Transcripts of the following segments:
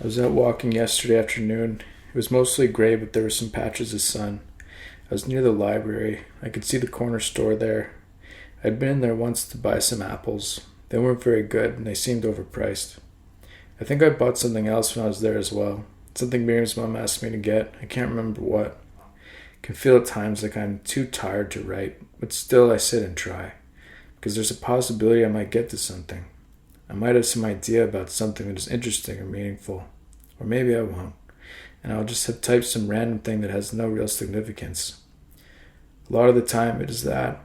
I was out walking yesterday afternoon. It was mostly gray, but there were some patches of sun. I was near the library. I could see the corner store there. I'd been in there once to buy some apples. They weren't very good, and they seemed overpriced. I think I bought something else when I was there as well. Something Miriam's mom asked me to get. I can't remember what. I can feel at times like I'm too tired to write, but still I sit and try. Because there's a possibility I might get to something. I might have some idea about something that is interesting or meaningful. Or maybe I won't, and I'll just have typed some random thing that has no real significance. A lot of the time it is that.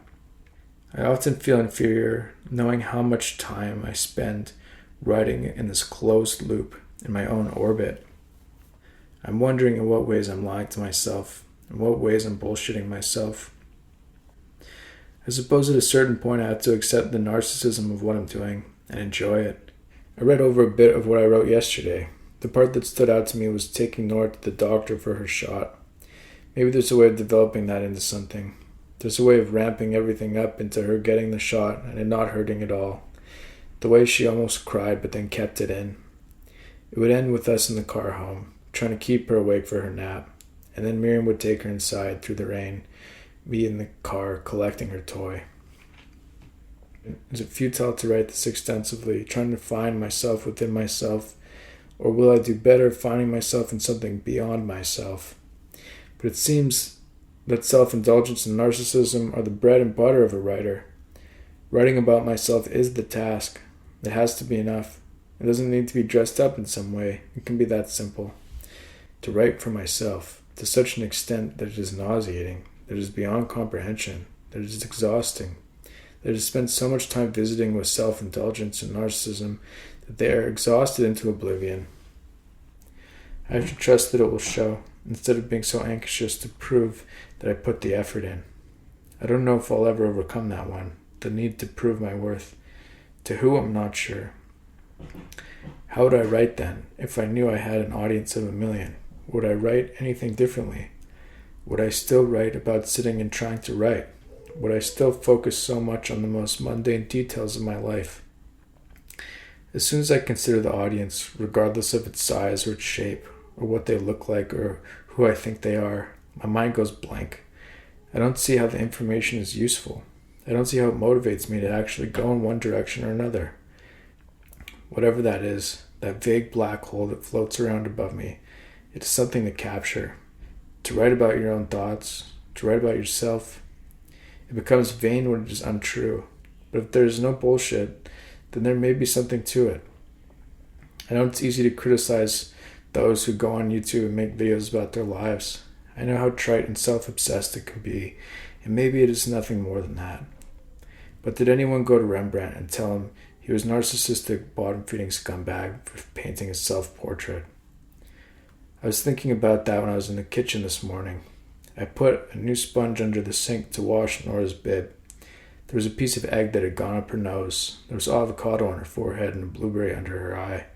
I often feel inferior knowing how much time I spend writing in this closed loop in my own orbit. I'm wondering in what ways I'm lying to myself, in what ways I'm bullshitting myself. I suppose at a certain point I have to accept the narcissism of what I'm doing and enjoy it. I read over a bit of what I wrote yesterday. The part that stood out to me was taking Nora to the doctor for her shot. Maybe there's a way of developing that into something. There's a way of ramping everything up into her getting the shot and it not hurting at all. The way she almost cried but then kept it in. It would end with us in the car home, trying to keep her awake for her nap, and then Miriam would take her inside through the rain, me in the car collecting her toy. Is it futile to write this extensively, trying to find myself within myself, or will I do better finding myself in something beyond myself? But it seems that self-indulgence and narcissism are the bread and butter of a writer. Writing about myself is the task. It has to be enough. It doesn't need to be dressed up in some way. It can be that simple. To write for myself, to such an extent that it is nauseating, that it is beyond comprehension, that it is exhausting, that it has spent so much time visiting with self-indulgence and narcissism that they are exhausted into oblivion. I have to trust that it will show, instead of being so anxious to prove that I put the effort in. I don't know if I'll ever overcome that one, the need to prove my worth. To who, I'm not sure. How would I write then, if I knew I had an audience of 1,000,000? Would I write anything differently? Would I still write about sitting and trying to write? Would I still focus so much on the most mundane details of my life? As soon as I consider the audience, regardless of its size or its shape, or what they look like, or who I think they are, my mind goes blank. I don't see how the information is useful. I don't see how it motivates me to actually go in one direction or another. Whatever that is, that vague black hole that floats around above me, it is something to capture. To write about your own thoughts, to write about yourself. It becomes vain when it is untrue. But if there is no bullshit, then there may be something to it. I know it's easy to criticize those who go on YouTube and make videos about their lives. I know how trite and self-obsessed it can be, and maybe it is nothing more than that. But did anyone go to Rembrandt and tell him he was a narcissistic, bottom-feeding scumbag for painting his self-portrait? I was thinking about that when I was in the kitchen this morning. I put a new sponge under the sink to wash Nora's bib. There was a piece of egg that had gone up her nose. There was avocado on her forehead and a blueberry under her eye.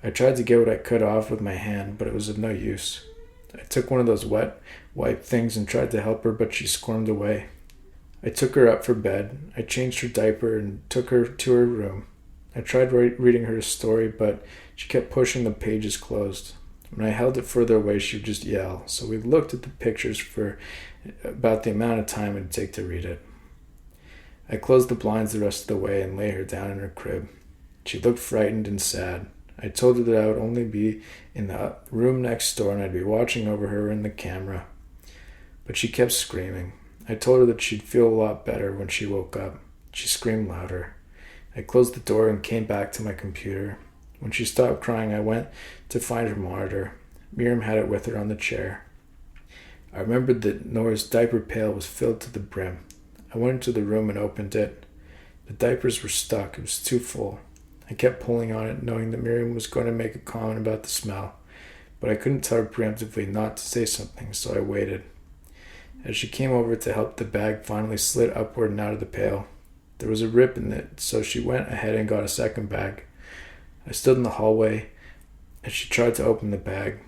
I tried to get what I could off with my hand, but it was of no use. I took one of those wet wipe things and tried to help her, but she squirmed away. I took her up for bed. I changed her diaper and took her to her room. I tried reading her a story, but she kept pushing the pages closed. When I held it further away, she would just yell. So we looked at the pictures for about the amount of time it would take to read it. I closed the blinds the rest of the way and lay her down in her crib. She looked frightened and sad. I told her that I would only be in the room next door and I'd be watching over her in the camera. But she kept screaming. I told her that she'd feel a lot better when she woke up. She screamed louder. I closed the door and came back to my computer. When she stopped crying, I went to find her monitor. Miriam had it with her on the chair. I remembered that Nora's diaper pail was filled to the brim. I went into the room and opened it. The diapers were stuck. It was too full. I kept pulling on it, knowing that Miriam was going to make a comment about the smell. But I couldn't tell her preemptively not to say something, so I waited. As she came over to help, the bag finally slid upward and out of the pail. There was a rip in it, so she went ahead and got a second bag. I stood in the hallway as she tried to open the bag.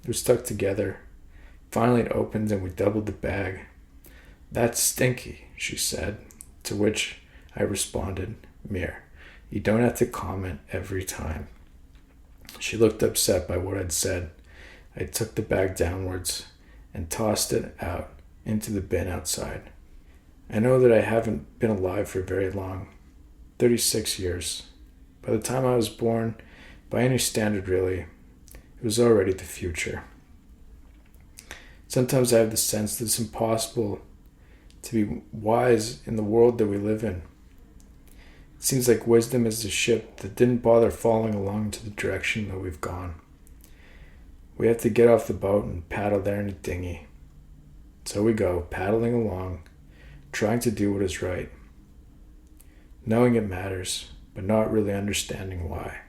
It was stuck together. Finally it opened and we doubled the bag. "That's stinky," she said, to which I responded, "Mir, you don't have to comment every time." She looked upset by what I'd said. I took the bag downwards and tossed it out into the bin outside. I know that I haven't been alive for very long. 36 years. By the time I was born, by any standard really, it was already the future. Sometimes I have the sense that it's impossible to be wise in the world that we live in. It seems like wisdom is the ship that didn't bother following along to the direction that we've gone. We have to get off the boat and paddle there in a dinghy. So we go, paddling along, trying to do what is right. Knowing it matters, but not really understanding why.